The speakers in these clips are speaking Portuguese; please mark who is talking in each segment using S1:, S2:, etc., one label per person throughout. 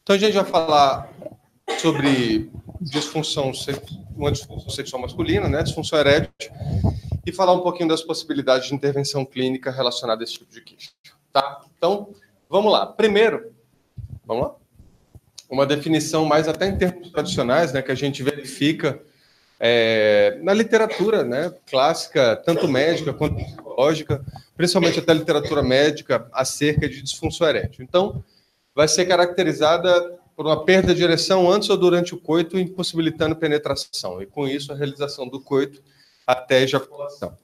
S1: Então, a gente vai falar sobre uma disfunção sexual masculina, né, disfunção erétil, e falar um pouquinho das possibilidades de intervenção clínica relacionada a esse tipo de queixa. Tá? Então, vamos lá. Primeiro, vamos lá? Uma definição mais até em termos tradicionais, né, que a gente verifica na literatura, né, clássica, tanto médica quanto psicológica, principalmente até literatura médica, acerca de disfunção erétil. Então, vai ser caracterizada por uma perda de ereção antes ou durante o coito, impossibilitando penetração, e com isso a realização do coito até a ejaculação.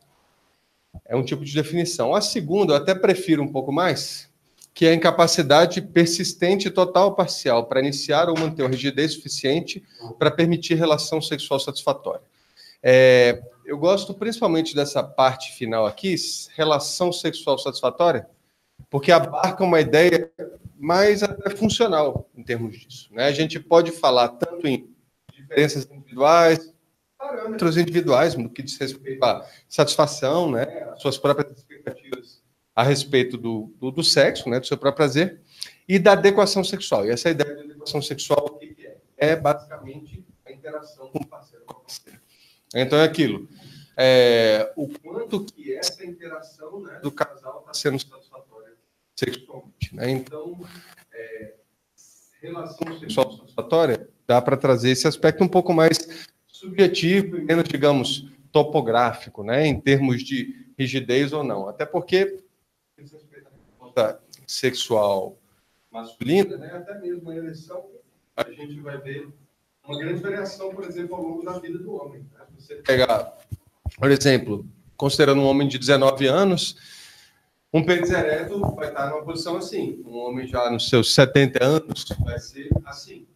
S1: É um tipo de definição. A segunda, eu até prefiro um pouco mais, que é a incapacidade persistente, total ou parcial, para iniciar ou manter uma rigidez suficiente para permitir relação sexual satisfatória. Eu gosto principalmente dessa parte final aqui, relação sexual satisfatória, porque abarca uma ideia mais até funcional em termos disso, né? A gente pode falar tanto em diferenças individuais, parâmetros individuais, no que diz respeito à satisfação, né? As suas próprias expectativas a respeito do sexo, né? Do seu próprio prazer, e da adequação sexual. E essa ideia de adequação sexual, o que é? É basicamente a interação com o parceiro ou parceira. Então é aquilo. O quanto que essa interação, né, do casal está sendo satisfatória sexualmente, né? Então, relação sexual satisfatória dá para trazer esse aspecto um pouco mais subjetivo e menos, digamos, topográfico, né, em termos de rigidez ou não. Até porque, a sexual masculina, né, até mesmo a ereção, a gente vai ver uma grande variação, por exemplo, ao longo da vida do homem. Né? Você pegar, por exemplo, considerando um homem de 19 anos, um pênis ereto vai estar numa posição assim. Um homem já nos seus 70 anos vai ser assim.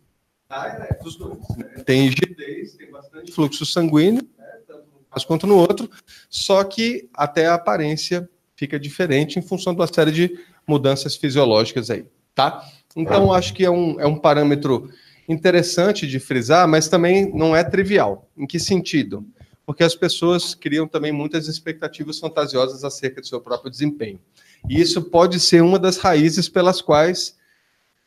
S1: Tá ereto os dois. Né? Tem rigidez, tem bastante fluxo sanguíneo, né? Tanto no caso quanto no outro, só que até a aparência fica diferente em função de uma série de mudanças fisiológicas aí, tá? Então, acho que é um parâmetro interessante de frisar, mas também não é trivial. Em que sentido? Porque as pessoas criam também muitas expectativas fantasiosas acerca do seu próprio desempenho. E isso pode ser uma das raízes pelas quais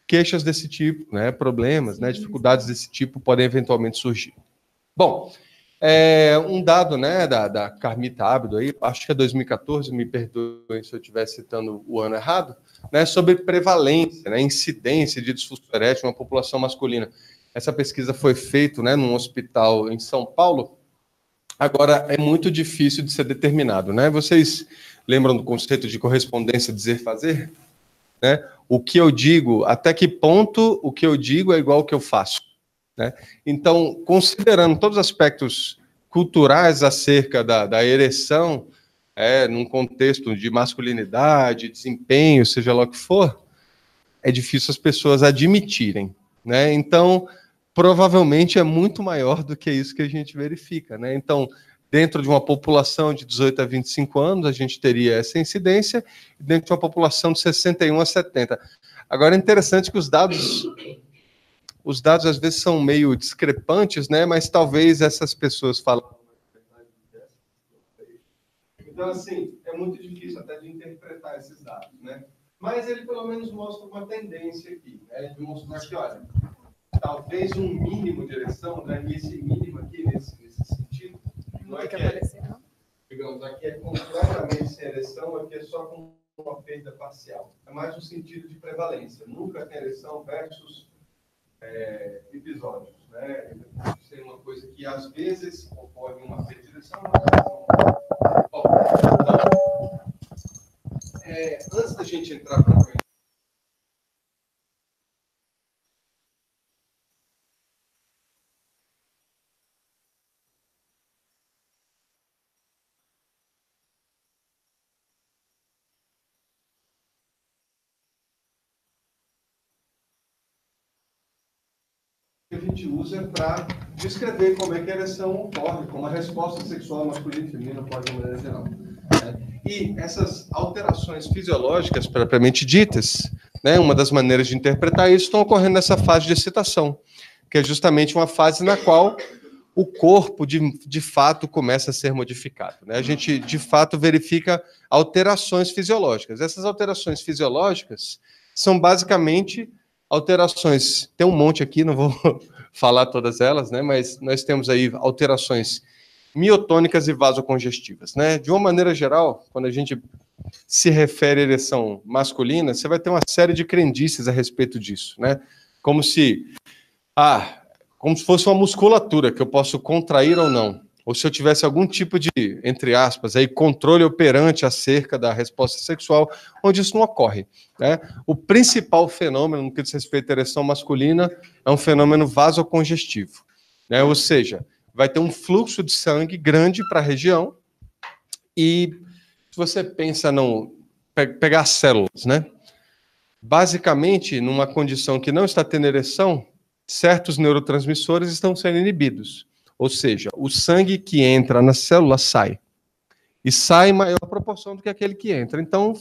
S1: queixas desse tipo, né, problemas, né, dificuldades desse tipo podem eventualmente surgir. Bom, um dado, né, da Carmita Ábido, aí, acho que é 2014, me perdoem se eu estiver citando o ano errado, né, sobre prevalência, né, incidência de disfunção erétil na população masculina. Essa pesquisa foi feita, né, num hospital em São Paulo. Agora, é muito difícil de ser determinado, né? Vocês lembram do conceito de correspondência dizer-fazer? Né? O que eu digo, até que ponto o que eu digo é igual ao que eu faço? Né? Então, considerando todos os aspectos culturais acerca da ereção, num contexto de masculinidade, desempenho, seja lá o que for, é difícil as pessoas admitirem. Né? Então, provavelmente é muito maior do que isso que a gente verifica. Né? Então, dentro de uma população de 18 a 25 anos, a gente teria essa incidência, e dentro de uma população de 61 a 70. Agora, é interessante que os dados às vezes são meio discrepantes, né? Mas talvez essas pessoas falem. Então, assim, é muito difícil até de interpretar esses dados, né? Mas ele pelo menos mostra uma tendência aqui, né? De mostrar que, olha, talvez um mínimo de ereção, né? E esse mínimo aqui, nesse sentido, não é que digamos, aqui é completamente sem ereção, aqui é só com uma perda parcial. É mais um sentido de prevalência. Nunca tem ereção versus episódios, né? Isso é uma coisa que às vezes ocorre uma perda de ereção, mas não. Bom, então, antes da gente entrar para frente, que a gente usa para descrever como é que a ereção ocorre, como a resposta sexual masculina e feminina ocorre de maneira geral. Né? E essas alterações fisiológicas propriamente ditas, né, uma das maneiras de interpretar isso, estão ocorrendo nessa fase de excitação, que é justamente uma fase na qual o corpo, de fato, começa a ser modificado. Né? A gente, de fato, verifica alterações fisiológicas. Essas alterações fisiológicas são basicamente Alterações, tem um monte aqui, não vou falar todas elas, né? Mas nós temos aí alterações miotônicas e vasocongestivas, né? De uma maneira geral, quando a gente se refere à ereção masculina, você vai ter uma série de crendices a respeito disso, né? Como se, como se fosse uma musculatura que eu posso contrair ou não, ou se eu tivesse algum tipo de, entre aspas, aí, controle operante acerca da resposta sexual, onde isso não ocorre, né? O principal fenômeno no que diz respeito à ereção masculina é um fenômeno vasocongestivo, né? Ou seja, vai ter um fluxo de sangue grande para a região e se você pensa pegar células, né? Basicamente, numa condição que não está tendo ereção, certos neurotransmissores estão sendo inibidos. Ou seja, o sangue que entra na célula sai. E sai em maior proporção do que aquele que entra. Então,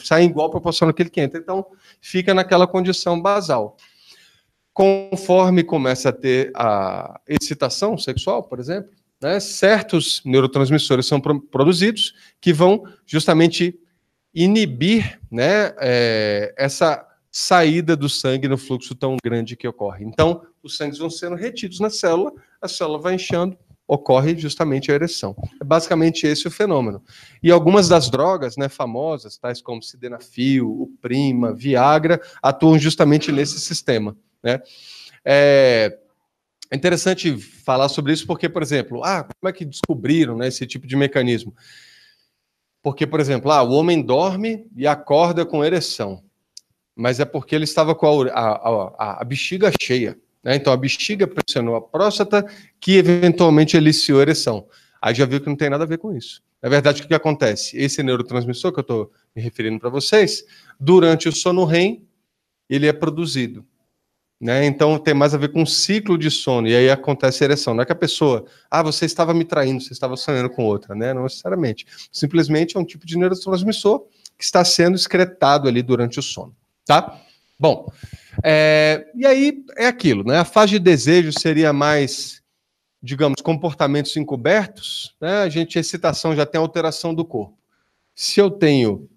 S1: sai em igual proporção daquele que entra. Então, fica naquela condição basal. Conforme começa a ter a excitação sexual, por exemplo, né, certos neurotransmissores são produzidos que vão justamente inibir, né, essa saída do sangue no fluxo tão grande que ocorre. Então, os sangues vão sendo retidos na célula, a célula vai inchando, ocorre justamente a ereção. É basicamente esse o fenômeno. E algumas das drogas, né, famosas, tais como sildenafil, o Prima, Viagra, atuam justamente nesse sistema, né? É interessante falar sobre isso porque, por exemplo, como é que descobriram, né, esse tipo de mecanismo? Porque, por exemplo, o homem dorme e acorda com ereção, mas é porque ele estava com a bexiga cheia, né? Então, a bexiga pressionou a próstata, que eventualmente eliciou a ereção. Aí já viu que não tem nada a ver com isso. Na verdade, o que acontece? Esse neurotransmissor que eu estou me referindo para vocês, durante o sono REM, ele é produzido, né? Então, tem mais a ver com um ciclo de sono, e aí acontece a ereção. Não é que a pessoa, você estava me traindo, você estava sonhando com outra, né? Não necessariamente. Simplesmente é um tipo de neurotransmissor que está sendo excretado ali durante o sono, tá? Bom, e aí é aquilo, né? A fase de desejo seria mais, digamos, comportamentos encobertos, né? A excitação já tem alteração do corpo. Se eu tenho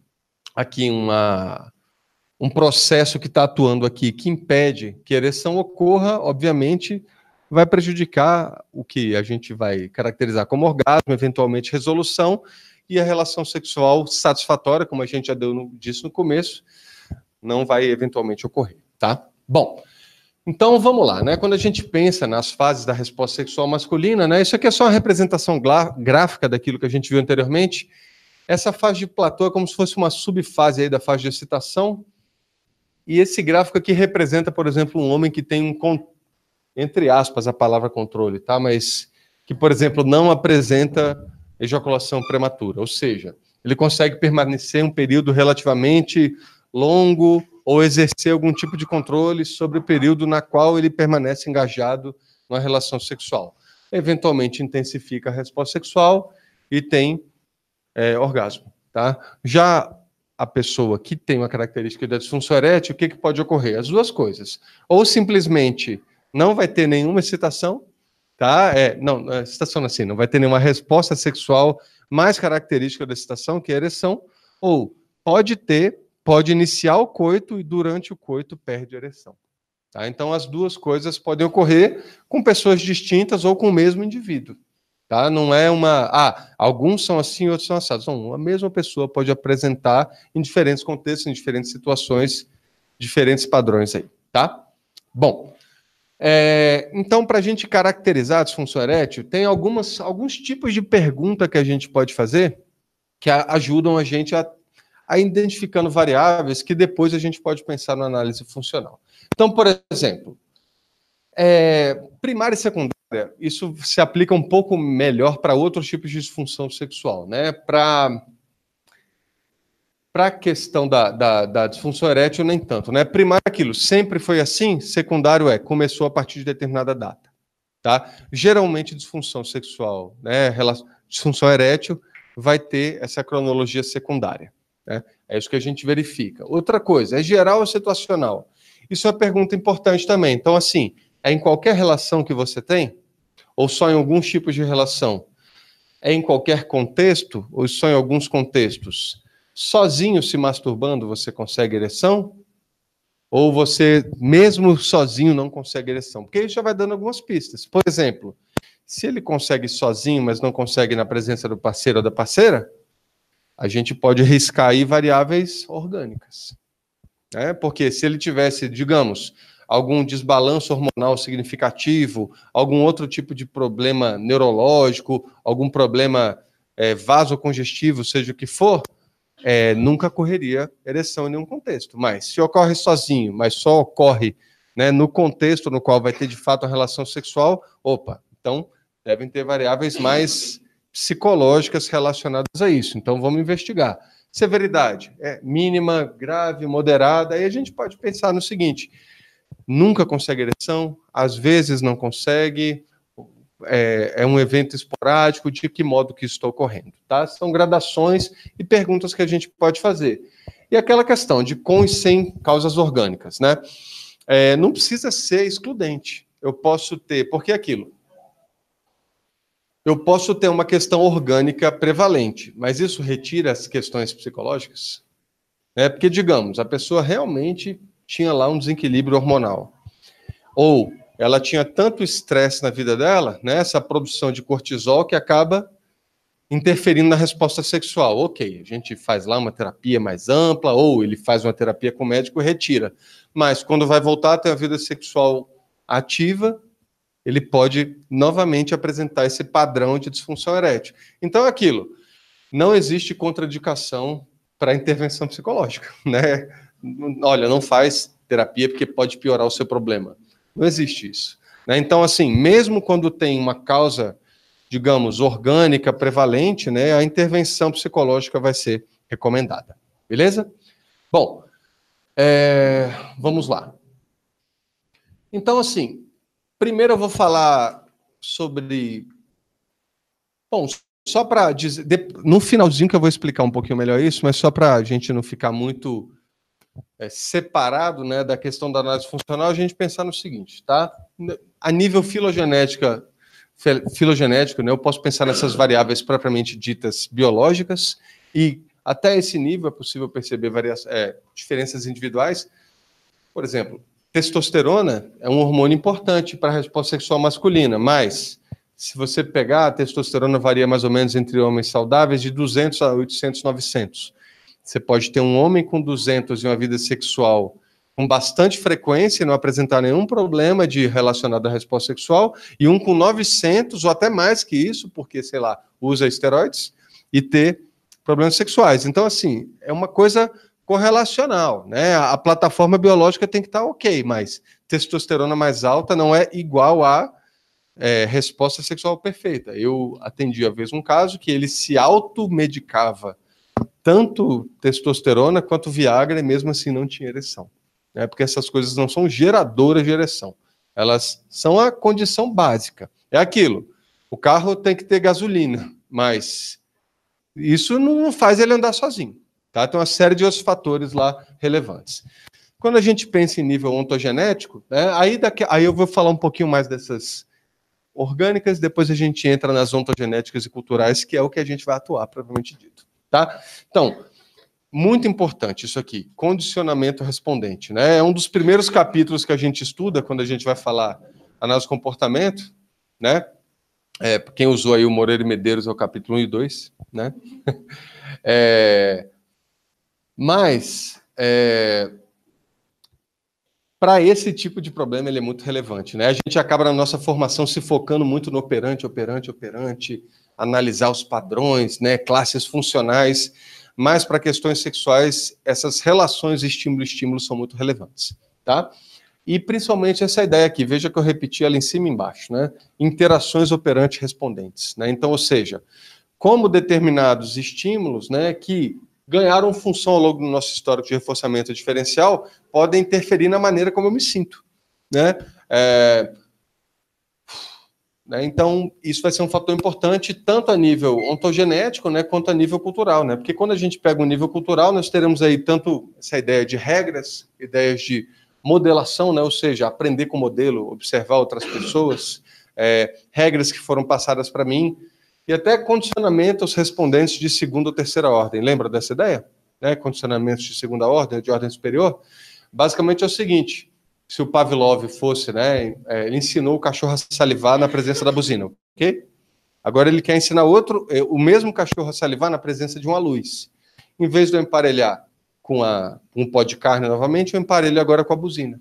S1: aqui um processo que está atuando aqui que impede que a ereção ocorra, obviamente, vai prejudicar o que a gente vai caracterizar como orgasmo, eventualmente resolução, e a relação sexual satisfatória, como a gente já disse no começo, não vai eventualmente ocorrer, tá? Bom, então vamos lá, né? Quando a gente pensa nas fases da resposta sexual masculina, né? Isso aqui é só uma representação gráfica daquilo que a gente viu anteriormente. Essa fase de platô é como se fosse uma subfase aí da fase de excitação. E esse gráfico aqui representa, por exemplo, um homem que tem entre aspas, a palavra controle, tá? Mas que, por exemplo, não apresenta ejaculação prematura. Ou seja, ele consegue permanecer um período relativamente longo ou exercer algum tipo de controle sobre o período na qual ele permanece engajado numa relação sexual. Eventualmente intensifica a resposta sexual e tem orgasmo, tá? Já a pessoa que tem uma característica da disfunção erétil, o que pode ocorrer? As duas coisas. Ou simplesmente não vai ter nenhuma excitação, tá? Não, excitação assim, não vai ter nenhuma resposta sexual mais característica da excitação, que é a ereção, ou pode iniciar o coito e durante o coito perde a ereção. Tá? Então, as duas coisas podem ocorrer com pessoas distintas ou com o mesmo indivíduo. Tá? Não é alguns são assim, outros são assados. Não, a mesma pessoa pode apresentar em diferentes contextos, em diferentes situações, diferentes padrões aí, tá? Bom, então, para a gente caracterizar a disfunção erétil, tem alguns tipos de pergunta que a gente pode fazer que ajudam a gente a identificando variáveis que depois a gente pode pensar na análise funcional. Então, por exemplo, primária e secundária, isso se aplica um pouco melhor para outros tipos de disfunção sexual, né? Para a questão da disfunção erétil, nem tanto, né? Primário é aquilo, sempre foi assim, secundário começou a partir de determinada data, tá? Geralmente, disfunção sexual, né? Disfunção erétil vai ter essa cronologia secundária, né? É isso que a gente verifica. Outra coisa, é geral ou situacional? Isso é uma pergunta importante também. Então, assim, é em qualquer relação que você tem? Ou só em alguns tipos de relação? É em qualquer contexto? Ou só em alguns contextos? Sozinho se masturbando você consegue ereção? Ou você, mesmo sozinho, não consegue ereção? Porque isso já vai dando algumas pistas. Por exemplo, se ele consegue sozinho, mas não consegue na presença do parceiro ou da parceira, a gente pode arriscar aí variáveis orgânicas. Né? Porque se ele tivesse, digamos, algum desbalanço hormonal significativo, algum outro tipo de problema neurológico, algum problema vasocongestivo, seja o que for, nunca ocorreria ereção em nenhum contexto. Mas se ocorre sozinho, mas só ocorre, né, no contexto no qual vai ter de fato a relação sexual, então devem ter variáveis mais psicológicas relacionadas a isso. Então vamos investigar. Severidade, mínima, grave, moderada, aí a gente pode pensar no seguinte: nunca consegue ereção, às vezes não consegue, é um evento esporádico, de que modo que isso está ocorrendo, tá? São gradações e perguntas que a gente pode fazer. E aquela questão de com e sem causas orgânicas, né? Não precisa ser excludente. Eu posso ter, porque é aquilo. Eu posso ter uma questão orgânica prevalente, mas isso retira as questões psicológicas? Porque, digamos, a pessoa realmente tinha lá um desequilíbrio hormonal. Ou ela tinha tanto estresse na vida dela, né, essa produção de cortisol, que acaba interferindo na resposta sexual. Ok, a gente faz lá uma terapia mais ampla, ou ele faz uma terapia com o médico e retira. Mas quando vai voltar a ter a vida sexual ativa, ele pode novamente apresentar esse padrão de disfunção erétil. Então é aquilo, não existe contraindicação para intervenção psicológica, né? Olha, não faz terapia porque pode piorar o seu problema. Não existe isso, né? Então, assim, mesmo quando tem uma causa, digamos, orgânica prevalente, né, a intervenção psicológica vai ser recomendada. Beleza? Bom, vamos lá. Então, assim, primeiro eu vou falar sobre... Bom, só para dizer... No finalzinho que eu vou explicar um pouquinho melhor isso, mas só para a gente não ficar muito separado, né, da questão da análise funcional, a gente pensar no seguinte, tá? A nível filogenético, né, eu posso pensar nessas variáveis propriamente ditas biológicas, e até esse nível é possível perceber diferenças individuais. Por exemplo, testosterona é um hormônio importante para a resposta sexual masculina, mas se você pegar, a testosterona varia mais ou menos entre homens saudáveis de 200 a 800, 900. Você pode ter um homem com 200 e uma vida sexual com bastante frequência e não apresentar nenhum problema relacionado à resposta sexual, e um com 900 ou até mais que isso, porque, sei lá, usa esteroides, e ter problemas sexuais. Então, assim, é uma coisa correlacional, né? A plataforma biológica tem que estar ok, mas testosterona mais alta não é igual a resposta sexual perfeita. Eu atendi uma vez um caso que ele se automedicava tanto testosterona quanto Viagra, e mesmo assim não tinha ereção. Né? Porque essas coisas não são geradoras de ereção. Elas são a condição básica. É aquilo. O carro tem que ter gasolina, mas isso não faz ele andar sozinho. Tá? Tem uma série de outros fatores lá relevantes. Quando a gente pensa em nível ontogenético, né, aí eu vou falar um pouquinho mais dessas orgânicas, depois a gente entra nas ontogenéticas e culturais, que é o que a gente vai atuar, propriamente dito. Tá? Então, muito importante isso aqui, condicionamento respondente. Né? É um dos primeiros capítulos que a gente estuda quando a gente vai falar análise do comportamento. Né? Quem usou aí o Moreira e Medeiros é o capítulo 1 e 2. Né? Mas, para esse tipo de problema, ele é muito relevante. Né? A gente acaba na nossa formação se focando muito no operante, analisar os padrões, né, classes funcionais, mas para questões sexuais, essas relações estímulo-estímulo são muito relevantes, tá? E principalmente essa ideia aqui, veja que eu repeti ela em cima e embaixo, né? Interações operante-respondentes, né? Então, ou seja, como determinados estímulos, né, que ganharam função ao longo do nosso histórico de reforçamento diferencial, podem interferir na maneira como eu me sinto, né? Então, isso vai ser um fator importante, tanto a nível ontogenético, né, quanto a nível cultural, né? Porque quando a gente pega o nível cultural, nós teremos aí tanto essa ideia de regras, ideias de modelação, né, ou seja, aprender com o modelo, observar outras pessoas, regras que foram passadas para mim, e até condicionamento aos respondentes de segunda ou terceira ordem. Lembra dessa ideia? Condicionamentos de segunda ordem, de ordem superior? Basicamente é o seguinte, se o Pavlov fosse, né, ele ensinou o cachorro a salivar na presença da buzina, ok? Agora ele quer ensinar o mesmo cachorro a salivar na presença de uma luz. Em vez de eu emparelhar com um pó de carne novamente, eu emparelho agora com a buzina.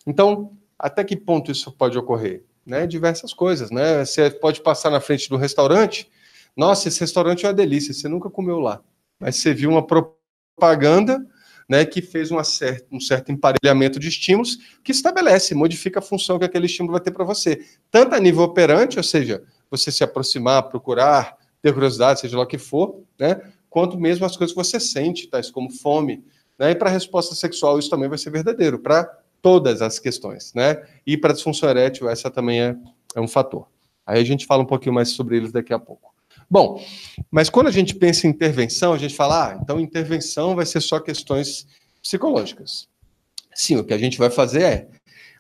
S1: Então, até que ponto isso pode ocorrer? Né? Diversas coisas, né? Você pode passar na frente de um restaurante, nossa, esse restaurante é uma delícia, você nunca comeu lá. Mas você viu uma propaganda, né, que fez um certo emparelhamento de estímulos que estabelece, modifica a função que aquele estímulo vai ter para você. Tanto a nível operante, ou seja, você se aproximar, procurar, ter curiosidade, seja lá o que for, né, quanto mesmo as coisas que você sente, tais como fome. Né, e para a resposta sexual isso também vai ser verdadeiro, para todas as questões. Né, e para a disfunção erétil essa também é um fator. Aí a gente fala um pouquinho mais sobre eles daqui a pouco. Bom, mas quando a gente pensa em intervenção, a gente fala, então intervenção vai ser só questões psicológicas. Sim, o que a gente vai fazer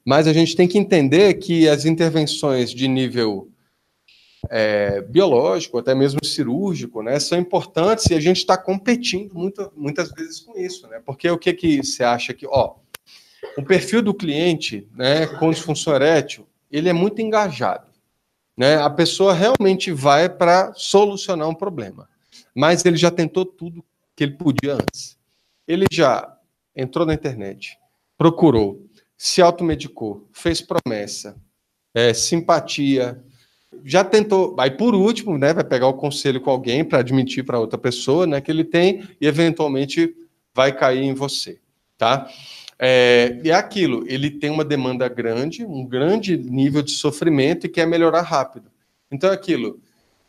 S1: mas a gente tem que entender que as intervenções de nível biológico, até mesmo cirúrgico, né, são importantes e a gente está competindo muitas vezes com isso, né, porque o que você acha que, o perfil do cliente, né, com disfunção erétil, ele é muito engajado. Né? A pessoa realmente vai para solucionar um problema, mas ele já tentou tudo que ele podia antes. Ele já entrou na internet, procurou, se automedicou, fez promessa, simpatia, já tentou, aí por último, né, vai pegar o conselho com alguém para admitir para outra pessoa, né, que ele tem e eventualmente vai cair em você, tá? E é aquilo, ele tem uma demanda grande, um grande nível de sofrimento e quer melhorar rápido. Então é aquilo,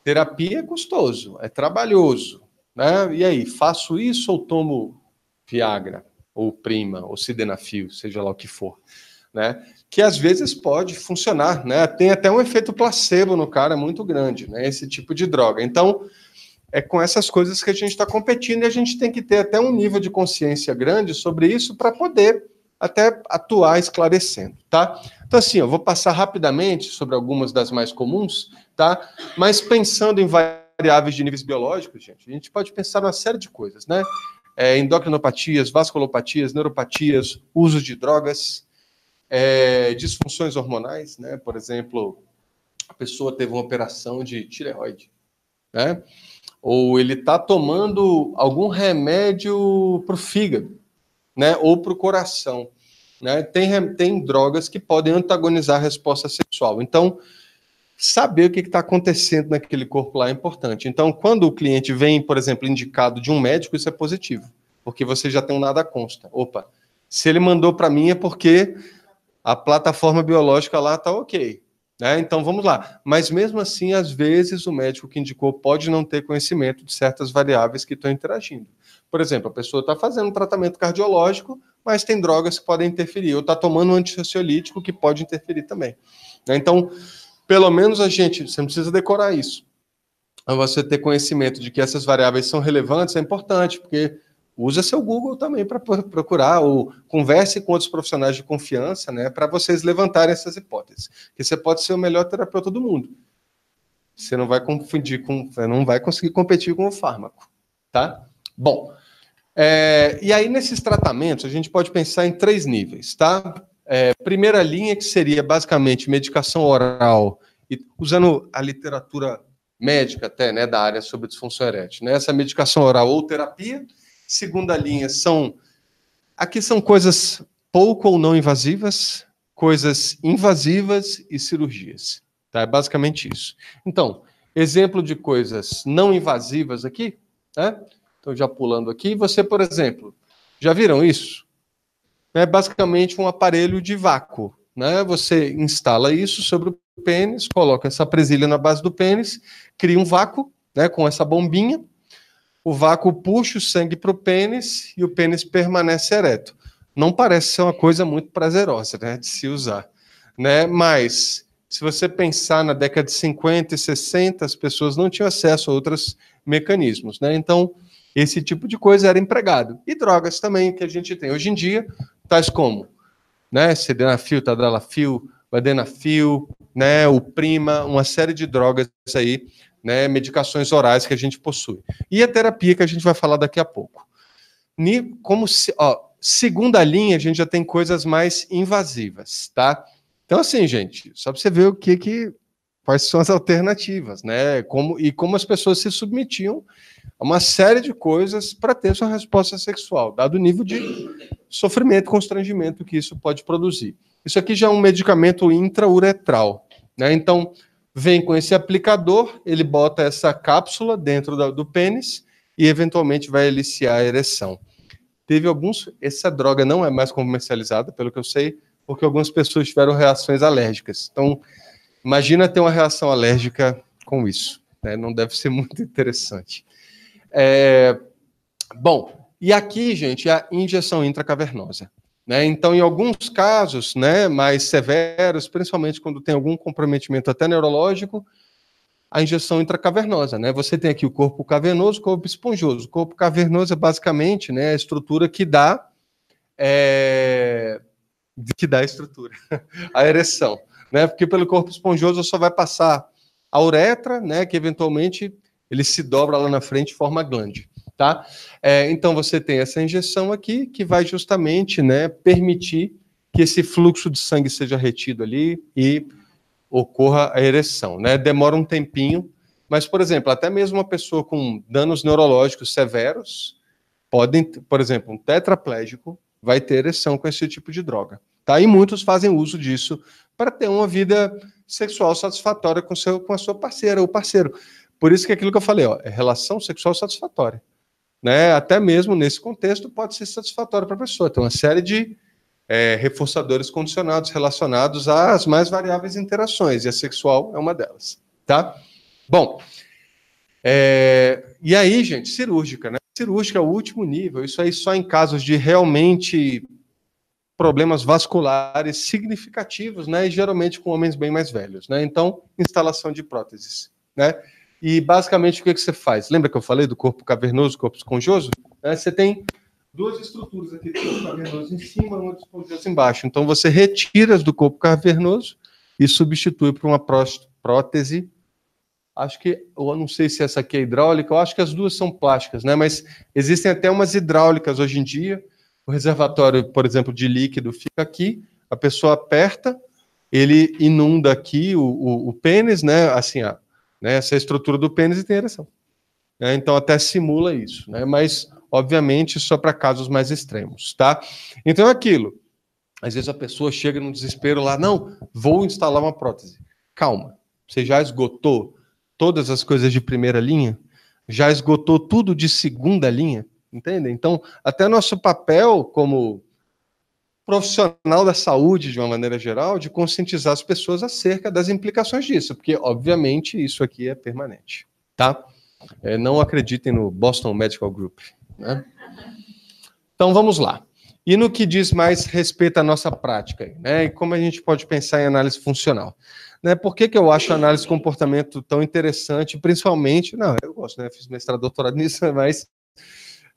S1: terapia é custoso, é trabalhoso, né? E aí, faço isso ou tomo Viagra, ou Prima, ou Sildenafil, seja lá o que for, né? Que às vezes pode funcionar, né? Tem até um efeito placebo no cara muito grande, né? Esse tipo de droga. Então, é com essas coisas que a gente está competindo e a gente tem que ter até um nível de consciência grande sobre isso para poder até atuar esclarecendo, tá? Então, assim, eu vou passar rapidamente sobre algumas das mais comuns, tá? Mas pensando em variáveis de níveis biológicos, gente, a gente pode pensar numa série de coisas, né? Endocrinopatias, vasculopatias, neuropatias, uso de drogas, disfunções hormonais, né? Por exemplo, a pessoa teve uma operação de tireoide, né? Ou ele está tomando algum remédio para o fígado, né? Ou para o coração. Né? Tem drogas que podem antagonizar a resposta sexual. Então, saber o que está acontecendo naquele corpo lá é importante. Então, quando o cliente vem, por exemplo, indicado de um médico, isso é positivo, porque você já tem um nada consta. Opa, se ele mandou para mim é porque a plataforma biológica lá está ok. Né? Então, vamos lá. Mas, mesmo assim, às vezes, o médico que indicou pode não ter conhecimento de certas variáveis que estão interagindo. Por exemplo, a pessoa está fazendo um tratamento cardiológico, mas tem drogas que podem interferir. Ou está tomando um antiansiolítico que pode interferir também. Né? Então, pelo menos você não precisa decorar isso. Mas você ter conhecimento de que essas variáveis são relevantes é importante, porque usa seu Google também para procurar, ou converse com outros profissionais de confiança, né, para vocês levantarem essas hipóteses. Porque você pode ser o melhor terapeuta do mundo. Você não vai não vai conseguir competir com o fármaco, tá? Bom, e aí nesses tratamentos a gente pode pensar em 3 níveis, tá? Primeira linha, que seria basicamente medicação oral, e usando a literatura médica até, né, da área sobre disfunção erétil, né? Essa medicação oral ou terapia. Segunda linha aqui são coisas pouco ou não invasivas, coisas invasivas e cirurgias. Tá? É basicamente isso. Então, exemplo de coisas não invasivas aqui, né? Então, já pulando aqui, você, por exemplo, já viram isso? É basicamente um aparelho de vácuo. Né? Você instala isso sobre o pênis, coloca essa presilha na base do pênis, cria um vácuo, né, com essa bombinha. O vácuo puxa o sangue para o pênis e o pênis permanece ereto. Não parece ser uma coisa muito prazerosa, né, de se usar. Né? Mas, se você pensar na década de 50 e 60, as pessoas não tinham acesso a outros mecanismos. Né? Então, esse tipo de coisa era empregado. E drogas também, que a gente tem hoje em dia, tais como, né, sildenafil, tadalafil, vardenafil, né, o Prima, uma série de drogas aí, né, medicações orais que a gente possui. E a terapia que a gente vai falar daqui a pouco. segunda linha, a gente já tem coisas mais invasivas, tá? Então, assim, gente, só para você ver quais são as alternativas, né? Como as pessoas se submetiam a uma série de coisas para ter sua resposta sexual, dado o nível de sofrimento, constrangimento que isso pode produzir. Isso aqui já é um medicamento intrauretral, né? Então, vem com esse aplicador, ele bota essa cápsula dentro do pênis e, eventualmente, vai eliciar a ereção. Teve essa droga não é mais comercializada, pelo que eu sei, porque algumas pessoas tiveram reações alérgicas. Então, imagina ter uma reação alérgica com isso, né? Não deve ser muito interessante. Bom, e aqui, gente, é a injeção intracavernosa, né? Então, em alguns casos, né, mais severos, principalmente quando tem algum comprometimento até neurológico, a injeção intracavernosa, né? Você tem aqui o corpo cavernoso, o corpo esponjoso. O corpo cavernoso é basicamente, né, a estrutura que dá a estrutura, a ereção, né? Porque pelo corpo esponjoso só vai passar a uretra, né, que eventualmente ele se dobra lá na frente e forma a glande, tá? Então você tem essa injeção aqui que vai justamente, né, permitir que esse fluxo de sangue seja retido ali e ocorra a ereção, né? Demora um tempinho, mas, por exemplo, até mesmo uma pessoa com danos neurológicos severos por exemplo, um tetraplégico vai ter ereção com esse tipo de droga, tá? E muitos fazem uso disso para ter uma vida sexual satisfatória com a sua parceira ou parceiro. Por isso que é aquilo que eu falei, ó, é relação sexual satisfatória, né? Até mesmo nesse contexto pode ser satisfatório para a pessoa. Tem uma série de reforçadores condicionados relacionados às mais variáveis interações, e a sexual é uma delas, tá? Bom, e aí, gente, cirúrgica, né? Cirúrgica é o último nível, isso aí só em casos de realmente problemas vasculares significativos, né? E geralmente com homens bem mais velhos, né? Então, instalação de próteses, né? E basicamente o que você faz? Lembra que eu falei do corpo cavernoso, corpo esponjoso? Você tem duas estruturas aqui do corpo cavernoso em cima, uma esponjosa embaixo. Então você retira do corpo cavernoso e substitui por uma prótese. Acho que, eu não sei se essa aqui é hidráulica, eu acho que as duas são plásticas, né? Mas existem até umas hidráulicas hoje em dia. O reservatório, por exemplo, de líquido fica aqui, a pessoa aperta, ele inunda aqui o pênis, né? Assim, né? Essa é a estrutura do pênis e tem ereção. Então até simula isso, né? Mas obviamente só para casos mais extremos, tá? Então é aquilo. Às vezes a pessoa chega num desespero lá, não, vou instalar uma prótese. Calma, você já esgotou todas as coisas de primeira linha? Já esgotou tudo de segunda linha? Entende? Então, até nosso papel como profissional da saúde, de uma maneira geral, de conscientizar as pessoas acerca das implicações disso, porque, obviamente, isso aqui é permanente, tá? Não acreditem no Boston Medical Group, né? Então, vamos lá. E no que diz mais respeito à nossa prática, né? E como a gente pode pensar em análise funcional? Né? Por que eu acho a análise de comportamento tão interessante, principalmente, não, eu gosto, né? Fiz mestrado, doutorado nisso, mas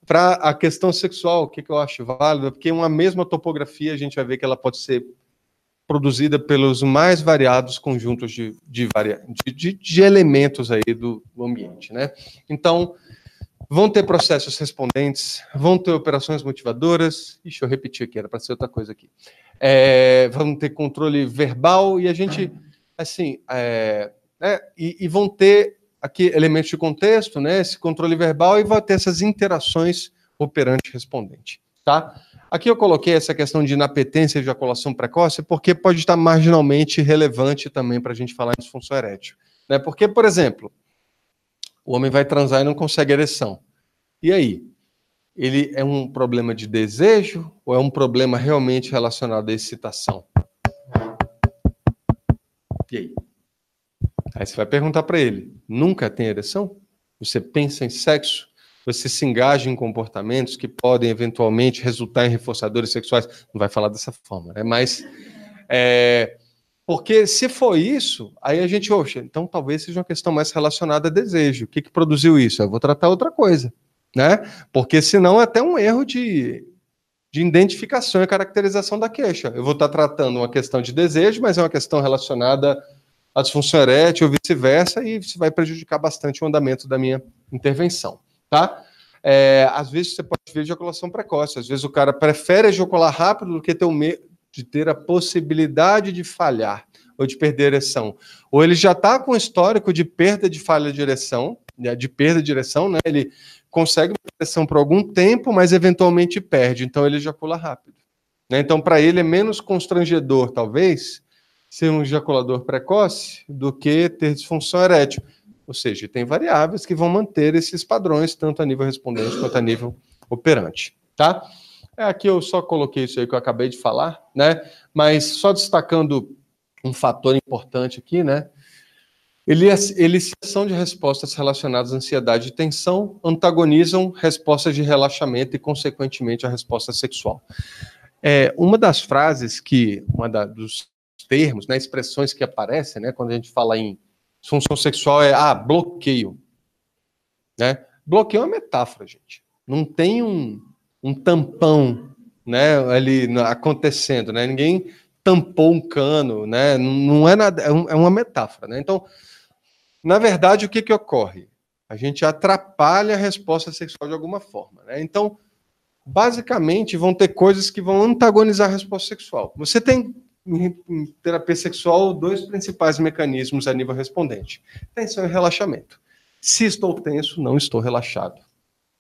S1: para a questão sexual, o que eu acho válido? Porque uma mesma topografia, a gente vai ver que ela pode ser produzida pelos mais variados conjuntos de elementos aí do ambiente, né? Então, vão ter processos respondentes, vão ter operações motivadoras. Ixi, eu repeti aqui, era para ser outra coisa aqui. Vão ter controle verbal e a gente, assim, e vão ter aqui elementos de contexto, né? Esse controle verbal e vai ter essas interações operante-respondente, tá? Aqui eu coloquei essa questão de inapetência e ejaculação precoce porque pode estar marginalmente relevante também para a gente falar em disfunção erétil, né? Porque, por exemplo, o homem vai transar e não consegue ereção. E aí? Ele é um problema de desejo ou é um problema realmente relacionado à excitação? E aí? Aí você vai perguntar para ele, nunca tem ereção? Você pensa em sexo? Você se engaja em comportamentos que podem eventualmente resultar em reforçadores sexuais? Não vai falar dessa forma, né? Mas, porque se for isso, aí a gente, então talvez seja uma questão mais relacionada a desejo. O que produziu isso? Eu vou tratar outra coisa, né? Porque senão é até um erro de identificação e caracterização da queixa. Eu vou estar tratando uma questão de desejo, mas é uma questão relacionada à disfunção erétil ou vice-versa, e isso vai prejudicar bastante o andamento da minha intervenção, tá? às vezes você pode ver ejaculação precoce. Às vezes o cara prefere ejacular rápido do que ter o medo de ter a possibilidade de falhar ou de perder a ereção. Ou ele já está com histórico de perda de falha de ereção, de perda de ereção, né? Ele consegue uma ereção por algum tempo, mas eventualmente perde, então ele ejacula rápido. Né? Então, para ele é menos constrangedor, talvez, ser um ejaculador precoce do que ter disfunção erétil. Ou seja, tem variáveis que vão manter esses padrões, tanto a nível respondente quanto a nível operante. Tá? Aqui eu só coloquei isso aí que eu acabei de falar, né? Mas só destacando um fator importante aqui, né? Eliciação de respostas relacionadas à ansiedade e tensão antagonizam respostas de relaxamento e, consequentemente, a resposta sexual. Uma das frases dos termos, né, expressões que aparecem, né, quando a gente fala em disfunção sexual bloqueio. Né? Bloqueio é uma metáfora, gente. Não tem um tampão, né, ali acontecendo, né? Ninguém tampou um cano, né? Não é nada, é uma metáfora, né? Então, na verdade, o que ocorre? A gente atrapalha a resposta sexual de alguma forma, né? Então, basicamente, vão ter coisas que vão antagonizar a resposta sexual. Você tem, em terapia sexual, 2 principais mecanismos a nível respondente: tensão e relaxamento. Se estou tenso, não estou relaxado.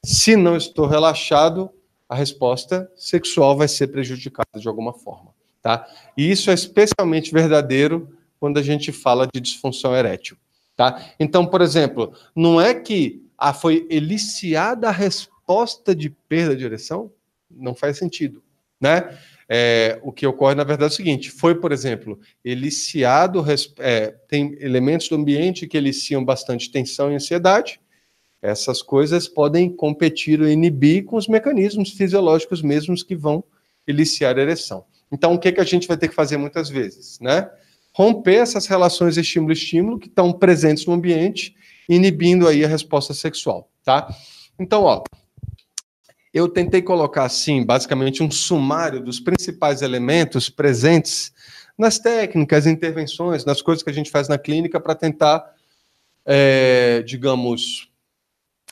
S1: Se não estou relaxado, a resposta sexual vai ser prejudicada de alguma forma. Tá? E isso é especialmente verdadeiro quando a gente fala de disfunção erétil. Tá? Então, por exemplo, não é que foi eliciada a resposta de perda de ereção? Não faz sentido. Né? O que ocorre, na verdade, é o seguinte: foi, por exemplo, eliciado, tem elementos do ambiente que eliciam bastante tensão e ansiedade. Essas coisas podem competir ou inibir com os mecanismos fisiológicos mesmos que vão eliciar a ereção. Então, o que a gente vai ter que fazer muitas vezes? Né? Romper essas relações estímulo-estímulo que estão presentes no ambiente, inibindo aí a resposta sexual. Tá? Então, eu tentei colocar, assim, basicamente um sumário dos principais elementos presentes nas técnicas, intervenções, nas coisas que a gente faz na clínica para tentar, digamos,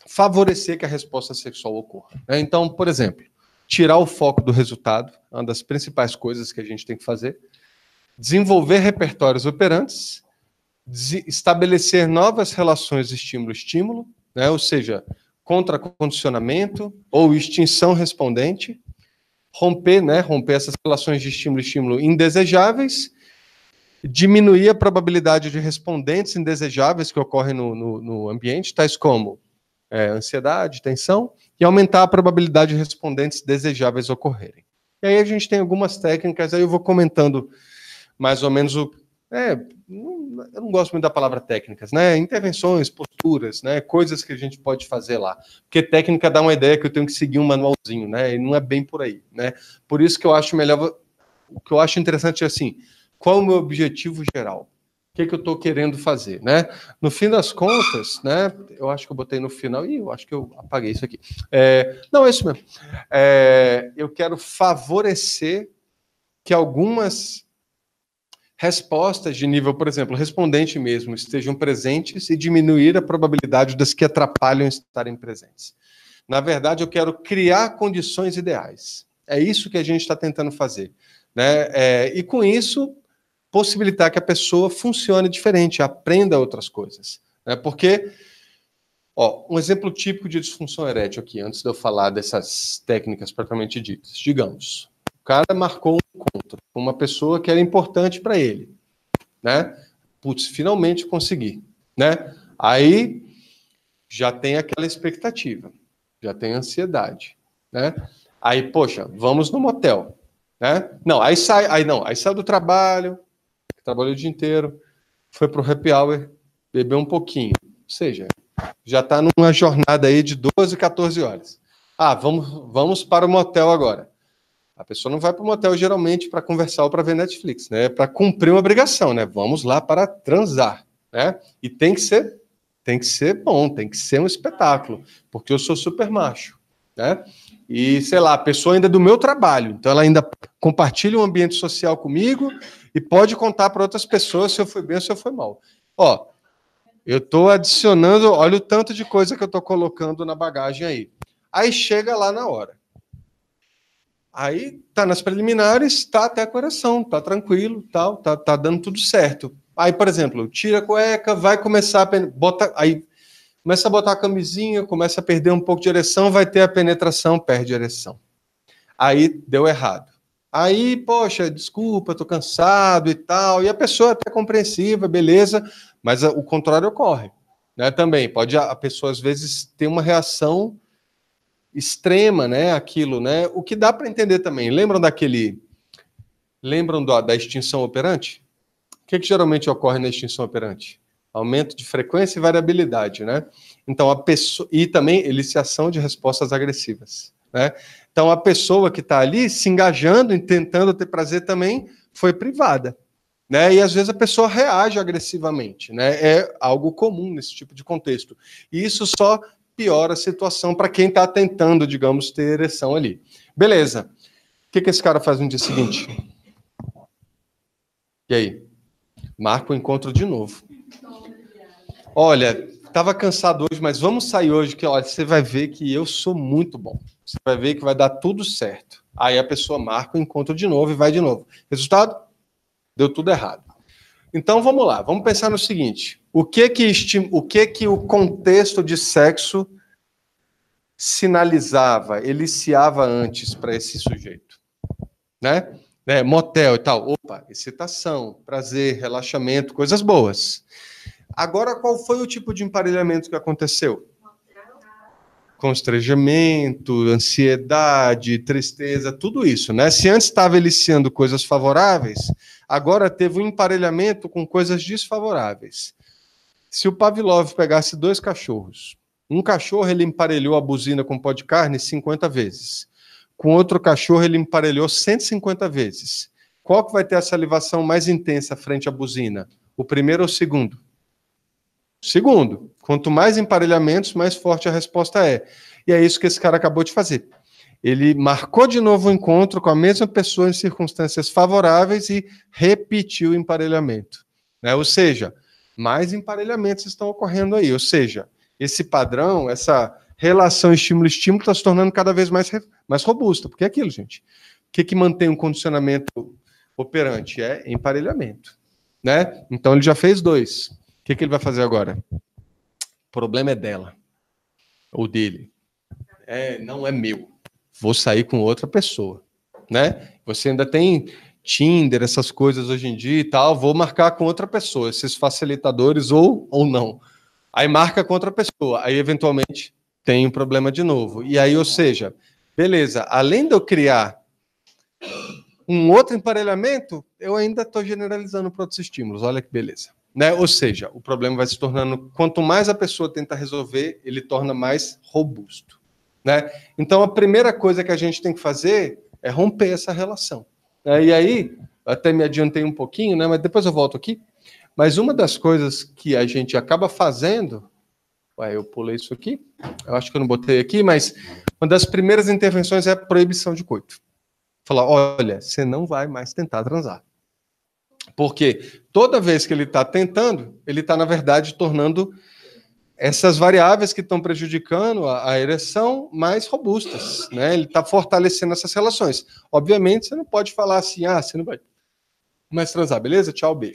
S1: favorecer que a resposta sexual ocorra. Né? Então, por exemplo, tirar o foco do resultado, uma das principais coisas que a gente tem que fazer, desenvolver repertórios operantes, estabelecer novas relações estímulo-estímulo, né? Ou seja, contracondicionamento ou extinção respondente, romper essas relações de estímulo-estímulo indesejáveis, diminuir a probabilidade de respondentes indesejáveis que ocorrem no ambiente, tais como ansiedade, tensão, e aumentar a probabilidade de respondentes desejáveis ocorrerem. E aí a gente tem algumas técnicas, aí eu vou comentando mais ou menos eu não gosto muito da palavra técnicas, né? Intervenções, posturas, né? Coisas que a gente pode fazer lá. Porque técnica dá uma ideia que eu tenho que seguir um manualzinho, né? E não é bem por aí, né? Por isso que eu acho melhor, o que eu acho interessante é assim, qual é o meu objetivo geral? O que eu estou querendo fazer, né? No fim das contas, né? Eu acho que eu botei no final, eu acho que eu apaguei isso aqui. Não, é isso mesmo. Eu quero favorecer que algumas respostas de nível, por exemplo, respondente mesmo, estejam presentes e diminuir a probabilidade das que atrapalham estarem presentes. Na verdade, eu quero criar condições ideais. É isso que a gente está tentando fazer. Né? E com isso, possibilitar que a pessoa funcione diferente, aprenda outras coisas. Né? Porque, um exemplo típico de disfunção erétil aqui, antes de eu falar dessas técnicas propriamente ditas. Digamos, o cara marcou um encontro com uma pessoa que era importante para ele. Né? Putz, finalmente consegui. Né? Aí já tem aquela expectativa, já tem ansiedade. Né? Aí, poxa, vamos no motel. Né? Não, aí saiu do trabalho, trabalhou o dia inteiro, foi para o happy hour, bebeu um pouquinho. Ou seja, já está numa jornada aí de 12, 14 horas. Vamos para o motel agora. A pessoa não vai para o motel geralmente para conversar ou para ver Netflix, né? Para cumprir uma obrigação, né? Vamos lá para transar, né? E tem que ser bom, tem que ser um espetáculo, porque eu sou super macho, né? E, sei lá, a pessoa ainda é do meu trabalho, então ela ainda compartilha um ambiente social comigo e pode contar para outras pessoas se eu fui bem ou se eu fui mal. Eu estou adicionando, olha o tanto de coisa que eu estou colocando na bagagem aí. Aí chega lá na hora. Aí tá nas preliminares, tá até com ereção, tá tranquilo, tal, tá dando tudo certo. Aí, por exemplo, tira a cueca, vai começar aí começa a botar a camisinha, começa a perder um pouco de ereção, vai ter a penetração, perde a ereção. Aí deu errado. Aí, poxa, desculpa, tô cansado e tal, e a pessoa é até compreensiva, beleza, mas o contrário ocorre, né? Também pode a pessoa às vezes ter uma reação extrema, né, aquilo, né? O que dá para entender também. Lembram da extinção operante? O que geralmente ocorre na extinção operante? Aumento de frequência e variabilidade, né? Então a pessoa e também eliciação de respostas agressivas, né? Então a pessoa que está ali se engajando e tentando ter prazer também foi privada, né? E às vezes a pessoa reage agressivamente, né? É algo comum nesse tipo de contexto. E isso só piora a situação para quem está tentando, digamos, ter ereção ali. Beleza. O que esse cara faz no dia seguinte? E aí? Marca o encontro de novo. Olha, estava cansado hoje, mas vamos sair hoje, que olha, você vai ver que eu sou muito bom. Você vai ver que vai dar tudo certo. Aí a pessoa marca o encontro de novo e vai de novo. Resultado? Deu tudo errado. Então vamos lá, vamos pensar no seguinte: o que o contexto de sexo sinalizava, eliciava antes para esse sujeito, né? Motel e tal, opa, excitação, prazer, relaxamento, coisas boas. Agora, qual foi o tipo de emparelhamento que aconteceu? Constrangimento, ansiedade, tristeza, tudo isso, né? Se antes estava eliciando coisas favoráveis, agora teve um emparelhamento com coisas desfavoráveis. Se o Pavlov pegasse 2 cachorros, um cachorro ele emparelhou a buzina com pó de carne 50 vezes. Com outro cachorro ele emparelhou 150 vezes. Qual que vai ter a salivação mais intensa frente à buzina? O primeiro ou o segundo? Segundo. Quanto mais emparelhamentos, mais forte a resposta é. E é isso que esse cara acabou de fazer. Ele marcou de novo o encontro com a mesma pessoa em circunstâncias favoráveis e repetiu o emparelhamento, né? Ou seja, mais emparelhamentos estão ocorrendo aí. Ou seja, esse padrão, essa relação estímulo-estímulo está se tornando cada vez mais robusta. Porque é aquilo, gente. O que mantém um condicionamento operante? É emparelhamento, né? Então ele já fez 2. O que ele vai fazer agora? O problema é dela, ou dele. Não é meu. Vou sair com outra pessoa, né? Você ainda tem Tinder, essas coisas hoje em dia e tal, vou marcar com outra pessoa, esses facilitadores ou não. Aí marca com outra pessoa, aí eventualmente tem um problema de novo. E aí, ou seja, beleza, além de eu criar um outro emparelhamento, eu ainda estou generalizando para outros estímulos, olha que beleza. Né? Ou seja, o problema vai se tornando, quanto mais a pessoa tenta resolver, ele torna mais robusto. Né? Então, a primeira coisa que a gente tem que fazer é romper essa relação. E aí, até me adiantei um pouquinho, né? Mas depois eu volto aqui. Mas uma das coisas que a gente acaba fazendo... eu pulei isso aqui, eu acho que eu não botei aqui, mas uma das primeiras intervenções é a proibição de coito. Falar, olha, você não vai mais tentar transar. Porque toda vez que ele está tentando, ele está, na verdade, tornando essas variáveis que estão prejudicando a ereção mais robustas, né? Ele está fortalecendo essas relações. Obviamente, você não pode falar assim, você não vai mais transar, beleza? Tchau, beijo.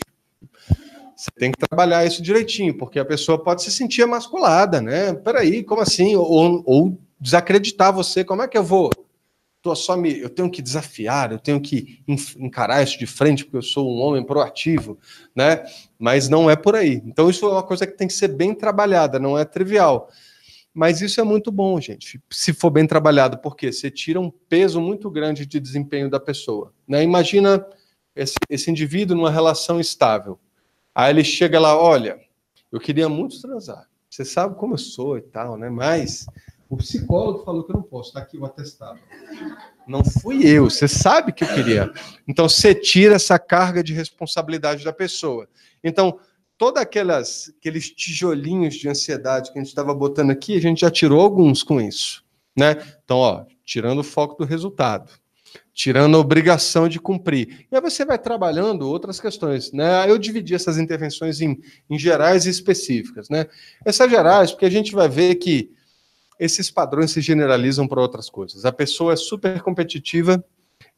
S1: Você tem que trabalhar isso direitinho, porque a pessoa pode se sentir emasculada, né? Peraí, como assim? Ou desacreditar você, como é que eu vou? Eu tenho que desafiar, eu tenho que encarar isso de frente, porque eu sou um homem proativo, né? Mas não é por aí. Então, isso é uma coisa que tem que ser bem trabalhada, não é trivial. Mas isso é muito bom, gente, se for bem trabalhado, porque você tira um peso muito grande de desempenho da pessoa, né? Imagina esse indivíduo numa relação estável. Aí ele chega lá, olha, eu queria muito transar. Você sabe como eu sou e tal, né? Mas o psicólogo falou que eu não posso. Está aqui o atestado. Não fui eu. Você sabe que eu queria. Então, você tira essa carga de responsabilidade da pessoa. Então, todos aqueles tijolinhos de ansiedade que a gente estava botando aqui, a gente já tirou alguns com isso, né? Então, tirando o foco do resultado, tirando a obrigação de cumprir. E aí você vai trabalhando outras questões, né? Eu dividi essas intervenções em gerais e específicas, né? Essas gerais, porque a gente vai ver que esses padrões se generalizam para outras coisas. A pessoa é super competitiva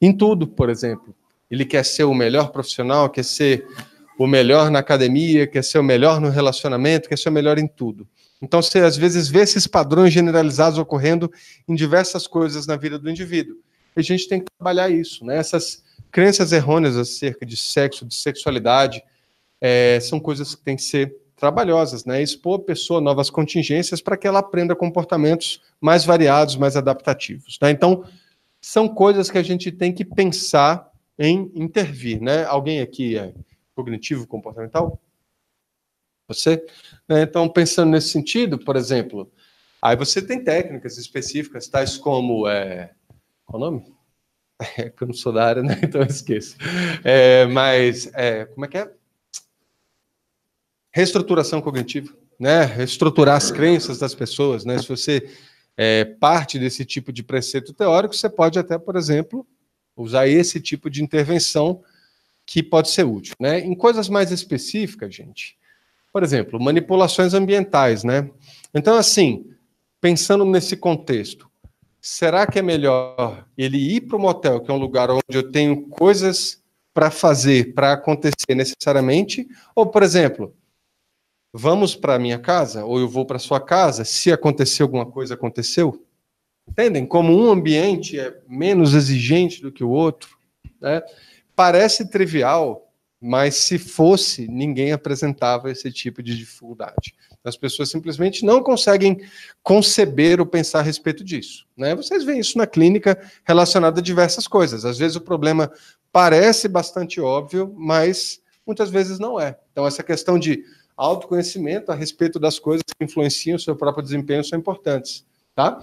S1: em tudo, por exemplo. Ele quer ser o melhor profissional, quer ser o melhor na academia, quer ser o melhor no relacionamento, quer ser o melhor em tudo. Então, você às vezes vê esses padrões generalizados ocorrendo em diversas coisas na vida do indivíduo. E a gente tem que trabalhar isso, né? Essas crenças errôneas acerca de sexo, de sexualidade, são coisas que têm que ser trabalhosas, né? Expor a pessoa a novas contingências para que ela aprenda comportamentos mais variados, mais adaptativos, né? Então, são coisas que a gente tem que pensar em intervir, né? Alguém aqui é cognitivo comportamental? Você? Então, pensando nesse sentido, por exemplo, aí você tem técnicas específicas, tais como... qual o nome? Que eu não sou da área, né? Então eu esqueço. Como é que é? Reestruturação cognitiva, né? Reestruturar as crenças das pessoas, né? Se você parte desse tipo de preceito teórico, você pode até, por exemplo, usar esse tipo de intervenção que pode ser útil, né? Em coisas mais específicas, gente, por exemplo, manipulações ambientais, né? Então, assim, pensando nesse contexto, será que é melhor ele ir para o motel, que é um lugar onde eu tenho coisas para fazer, para acontecer necessariamente? Ou, por exemplo, vamos para a minha casa, ou eu vou para a sua casa, se acontecer alguma coisa, aconteceu? Entendem? Como um ambiente é menos exigente do que o outro, né? Parece trivial, mas se fosse, ninguém apresentava esse tipo de dificuldade. As pessoas simplesmente não conseguem conceber ou pensar a respeito disso, né? Vocês veem isso na clínica relacionado a diversas coisas. Às vezes o problema parece bastante óbvio, mas muitas vezes não é. Então essa questão de autoconhecimento a respeito das coisas que influenciam o seu próprio desempenho são importantes, tá?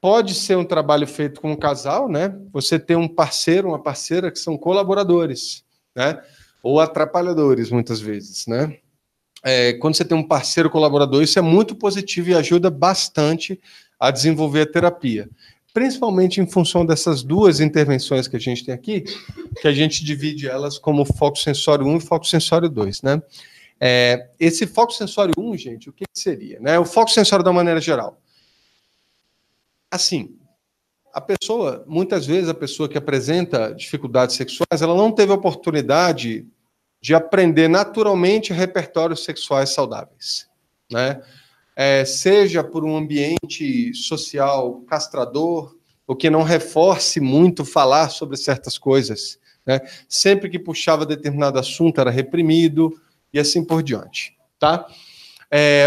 S1: Pode ser um trabalho feito com um casal, né? Você tem um parceiro, uma parceira que são colaboradores, né? Ou atrapalhadores, muitas vezes, né? Quando você tem um parceiro colaborador, isso é muito positivo e ajuda bastante a desenvolver a terapia. Principalmente em função dessas duas intervenções que a gente tem aqui, que a gente divide elas como foco sensório 1 e foco sensório 2, né? Esse foco sensório 1, gente, o que seria, né? O foco sensório da maneira geral. Assim, muitas vezes a pessoa que apresenta dificuldades sexuais, ela não teve a oportunidade de aprender naturalmente repertórios sexuais saudáveis, né? Seja por um ambiente social castrador, ou que não reforce muito falar sobre certas coisas, né? Sempre que puxava determinado assunto era reprimido, e assim por diante, tá?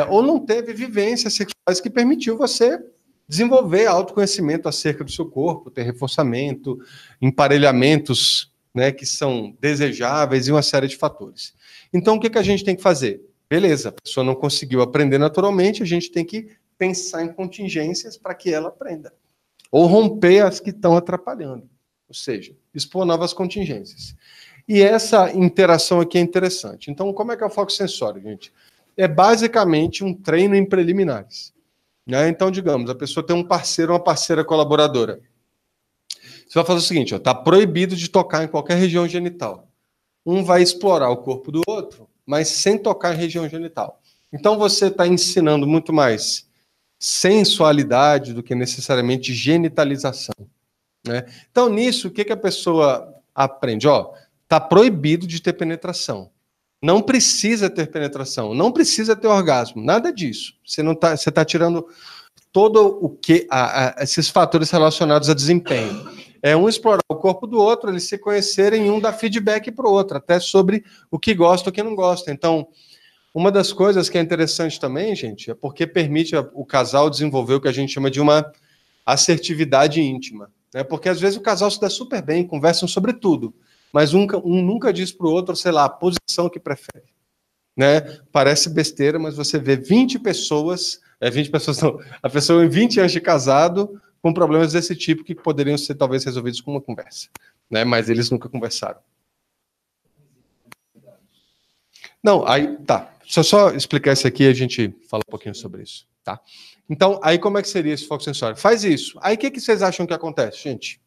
S1: Ou não teve vivências sexuais que permitiu você desenvolver autoconhecimento acerca do seu corpo, ter reforçamento, emparelhamentos, né, que são desejáveis e uma série de fatores. Então, o que a gente tem que fazer? Beleza, a pessoa não conseguiu aprender naturalmente, a gente tem que pensar em contingências para que ela aprenda. Ou romper as que estão atrapalhando. Ou seja, expor novas contingências. E essa interação aqui é interessante. Então, como é que é o foco sensório, gente? É basicamente um treino em preliminares. Né? Então, digamos, a pessoa tem um parceiro, uma parceira colaboradora. Você vai fazer o seguinte, está proibido de tocar em qualquer região genital. Um vai explorar o corpo do outro, mas sem tocar em região genital. Então, você está ensinando muito mais sensualidade do que necessariamente genitalização. Né? Então, nisso, o que a pessoa aprende? Está proibido de ter penetração. Não precisa ter penetração, não precisa ter orgasmo, nada disso. Você está tirando todo o que esses fatores relacionados a desempenho. Um explorar o corpo do outro, eles se conhecerem, um dar feedback para o outro, até sobre o que gosta e o que não gosta. Então, uma das coisas que é interessante também, gente, é porque permite o casal desenvolver o que a gente chama de uma assertividade íntima. Né? Porque às vezes o casal se dá super bem, conversam sobre tudo, mas um nunca diz para o outro, sei lá, a posição que prefere. Né? Parece besteira, mas você vê 20 pessoas não, a pessoa em 20 anos de casado com problemas desse tipo que poderiam ser talvez resolvidos com uma conversa. Né? Mas eles nunca conversaram. Não, aí tá. Deixa eu só explicar isso aqui e a gente fala um pouquinho sobre isso. Tá? Então, aí como é que seria esse foco sensório? Faz isso. Aí o que vocês acham que acontece, gente?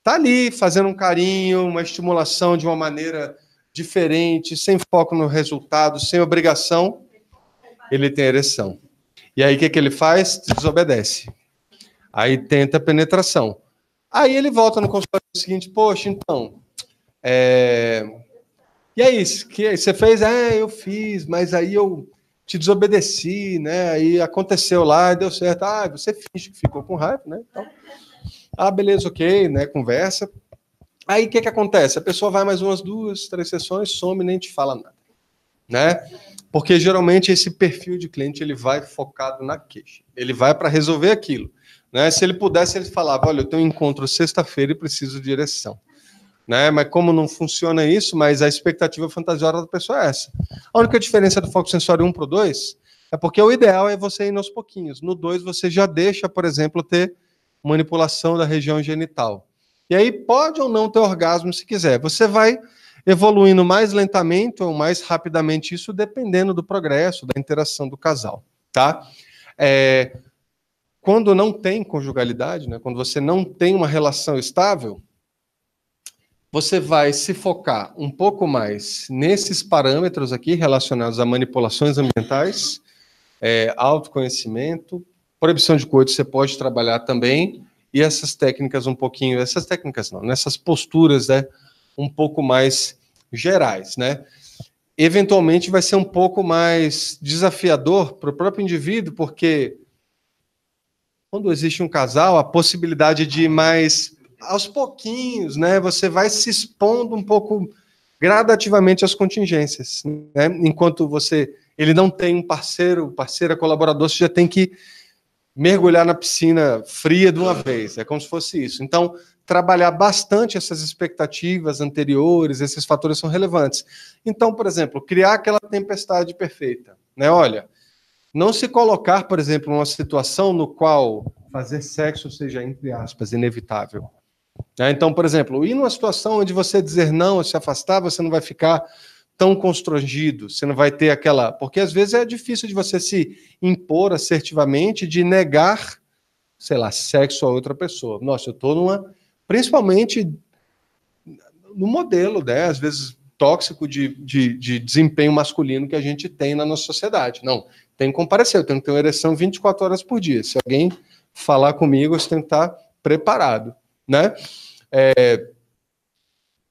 S1: Tá ali fazendo um carinho, uma estimulação de uma maneira diferente, sem foco no resultado, sem obrigação, ele tem ereção. E aí, o que ele faz? Desobedece. Aí tenta penetração. Aí ele volta no consultório seguinte, poxa, então, e aí, que você fez? Eu fiz, mas aí eu te desobedeci, né? Aí aconteceu lá, deu certo. Você finge que ficou com raiva, né? Então, beleza, ok, né? Conversa. Aí o que acontece? A pessoa vai mais umas 2, 3 sessões, some e nem te fala nada, né? Porque geralmente esse perfil de cliente ele vai focado na queixa, ele vai para resolver aquilo, né? Se ele pudesse, ele falava: olha, eu tenho um encontro sexta-feira e preciso de direção, né? Mas como não funciona isso, mas a expectativa fantasiosa da pessoa é essa. A única diferença do foco sensório 1 para o 2 é porque o ideal é você ir aos pouquinhos. No 2 você já deixa, por exemplo, ter manipulação da região genital. E aí pode ou não ter orgasmo se quiser. Você vai evoluindo mais lentamente ou mais rapidamente isso, dependendo do progresso, da interação do casal, tá? Quando não tem conjugalidade, né, quando você não tem uma relação estável, você vai se focar um pouco mais nesses parâmetros aqui relacionados a manipulações ambientais, autoconhecimento, proibição de coito você pode trabalhar também, e essas técnicas essas técnicas não, nessas posturas, né, um pouco mais gerais, né? Eventualmente vai ser um pouco mais desafiador para o próprio indivíduo, porque quando existe um casal, a possibilidade de ir mais aos pouquinhos, né? Você vai se expondo um pouco gradativamente às contingências, né? Enquanto ele não tem um parceira, colaborador, você já tem que mergulhar na piscina fria de uma vez. É como se fosse isso. Então, trabalhar bastante essas expectativas anteriores, esses fatores são relevantes. Então, por exemplo, criar aquela tempestade perfeita, né? Olha, não se colocar, por exemplo, numa situação no qual fazer sexo seja, entre aspas, inevitável. Então, por exemplo, ir numa situação onde você dizer não, se afastar, você não vai ficar tão constrangido, você não vai ter aquela... Porque às vezes é difícil de você se impor assertivamente, de negar, sei lá, sexo a outra pessoa. Nossa, eu estou numa... Principalmente no modelo, né, às vezes tóxico de desempenho masculino que a gente tem na nossa sociedade. Não, tem que comparecer, eu tenho que ter uma ereção 24 horas por dia. Se alguém falar comigo, você tem que estar preparado, né?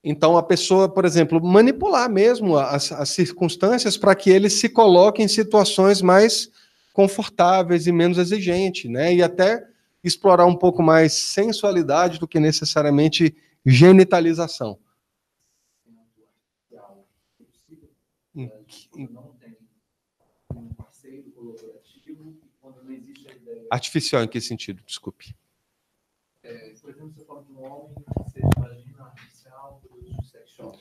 S1: Então, a pessoa, por exemplo, manipular mesmo as circunstâncias para que ele se coloque em situações mais confortáveis e menos exigentes, né? E até explorar um pouco mais sensualidade do que necessariamente genitalização. Artificial em que sentido? Desculpe.
S2: Por exemplo, você fala de um homem que seja vagina artificial do sex shop.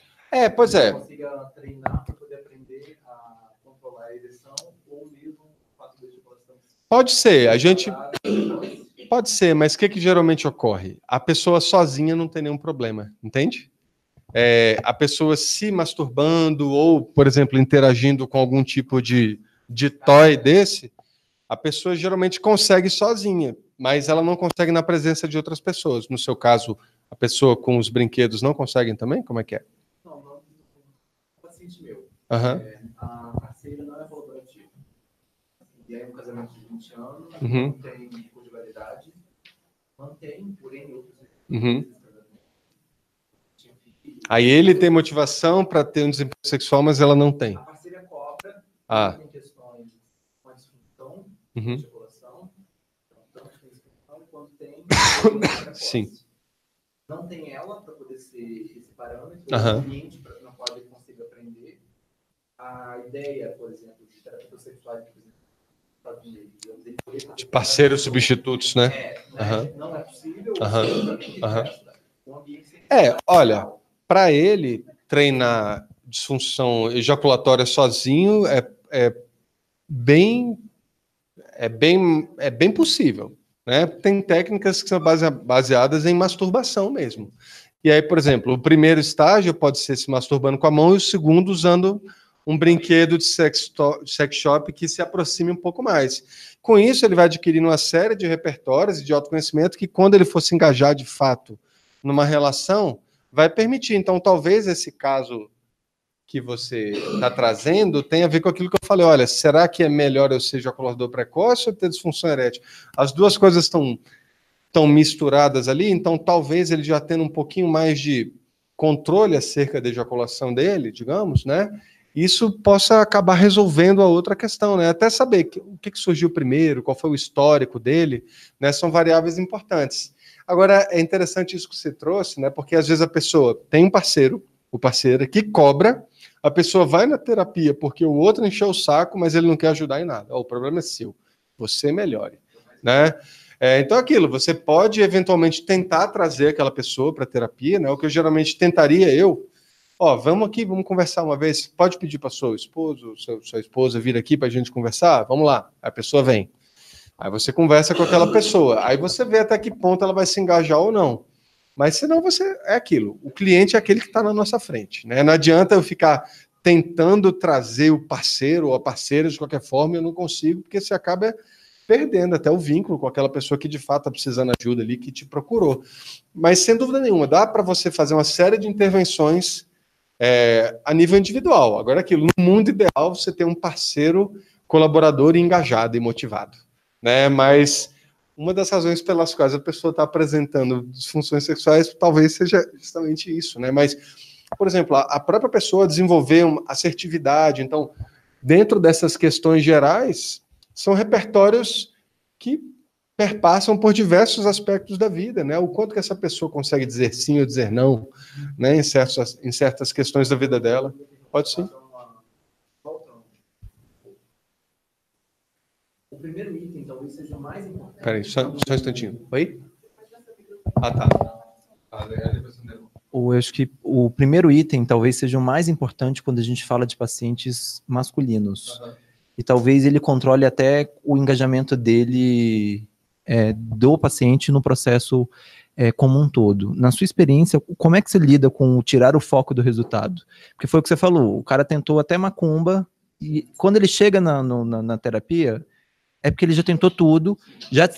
S1: Pois é.
S2: Você consiga treinar para poder aprender a controlar a ereção ou mesmo o fato de ejaculação.
S1: Pode ser, Pode ser, mas o que geralmente ocorre? A pessoa sozinha não tem nenhum problema, entende? A pessoa se masturbando ou, por exemplo, interagindo com algum tipo de toy desse, a pessoa geralmente consegue sozinha, mas ela não consegue na presença de outras pessoas. No seu caso, a pessoa com os brinquedos não consegue também? Como é que é?
S2: Não. Paciente meu.
S1: Uhum.
S2: A parceira não é colaborativa. E aí, um casamento de 20 anos,
S1: não
S2: tem conjugalidade, mantém, porém, outros.
S1: Aí ele tem motivação para ter um desempenho sexual, mas ela não tem.
S2: A parceira cobra, tem questões com a disfunção, ejaculação, tanto tem disfunção quanto tem.
S1: Sim.
S2: Não tem ela para poder ser esse parâmetro, o ambiente no qual ele consiga aprender. A ideia, por exemplo, de terapeutas sexuais,
S1: de parceiros substitutos, né?
S2: Não é possível.
S1: Olha, para ele treinar disfunção ejaculatória sozinho é bem possível, né? Tem técnicas que são baseadas em masturbação mesmo. E aí, por exemplo, o primeiro estágio pode ser se masturbando com a mão e o segundo usando um brinquedo de sex shop que se aproxime um pouco mais. Com isso, ele vai adquirindo uma série de repertórios e de autoconhecimento que, quando ele for se engajar de fato numa relação, vai permitir. Então, talvez esse caso que você está trazendo tem a ver com aquilo que eu falei. Olha, será que é melhor eu ser ejaculador precoce ou ter disfunção erétil? As duas coisas estão misturadas ali, então talvez ele já tendo um pouquinho mais de controle acerca da ejaculação dele, digamos, né? Isso possa acabar resolvendo a outra questão, né? Até saber o que surgiu primeiro, qual foi o histórico dele, né? São variáveis importantes. Agora, é interessante isso que você trouxe, né? Porque às vezes a pessoa tem um parceiro, o parceiro que cobra, a pessoa vai na terapia porque o outro encheu o saco, mas ele não quer ajudar em nada. O problema é seu, você melhore, né? Então, aquilo, você pode eventualmente tentar trazer aquela pessoa para a terapia, né? O que eu geralmente tentaria, vamos aqui, vamos conversar uma vez, pode pedir para seu esposo, sua esposa vir aqui para a gente conversar? Vamos lá, a pessoa vem. Aí você conversa com aquela pessoa, aí você vê até que ponto ela vai se engajar ou não. Mas senão é aquilo, o cliente é aquele que está na nossa frente, né? Não adianta eu ficar tentando trazer o parceiro ou a parceira de qualquer forma, eu não consigo, porque você acaba perdendo até o vínculo com aquela pessoa que de fato está precisando de ajuda ali, que te procurou. Mas sem dúvida nenhuma, dá para você fazer uma série de intervenções a nível individual. Agora, aquilo, no mundo ideal, você tem um parceiro colaborador engajado e motivado, né? Mas uma das razões pelas quais a pessoa está apresentando disfunções sexuais talvez seja justamente isso, né? Mas, por exemplo, a própria pessoa desenvolver uma assertividade, então, dentro dessas questões gerais, são repertórios que perpassam por diversos aspectos da vida, né? O quanto que essa pessoa consegue dizer sim ou dizer não, né? Em certas questões da vida dela. Pode sim.
S2: O primeiro item talvez seja o mais importante.
S1: Peraí, só um instantinho. Oi? Ah, tá.
S3: Eu acho que o primeiro item talvez seja o mais importante quando a gente fala de pacientes masculinos. Uhum. E talvez ele controle até o engajamento dele, do paciente no processo como um todo. Na sua experiência, como é que você lida com tirar o foco do resultado? Porque foi o que você falou, o cara tentou até macumba, e quando ele chega na terapia, é porque ele já tentou tudo, já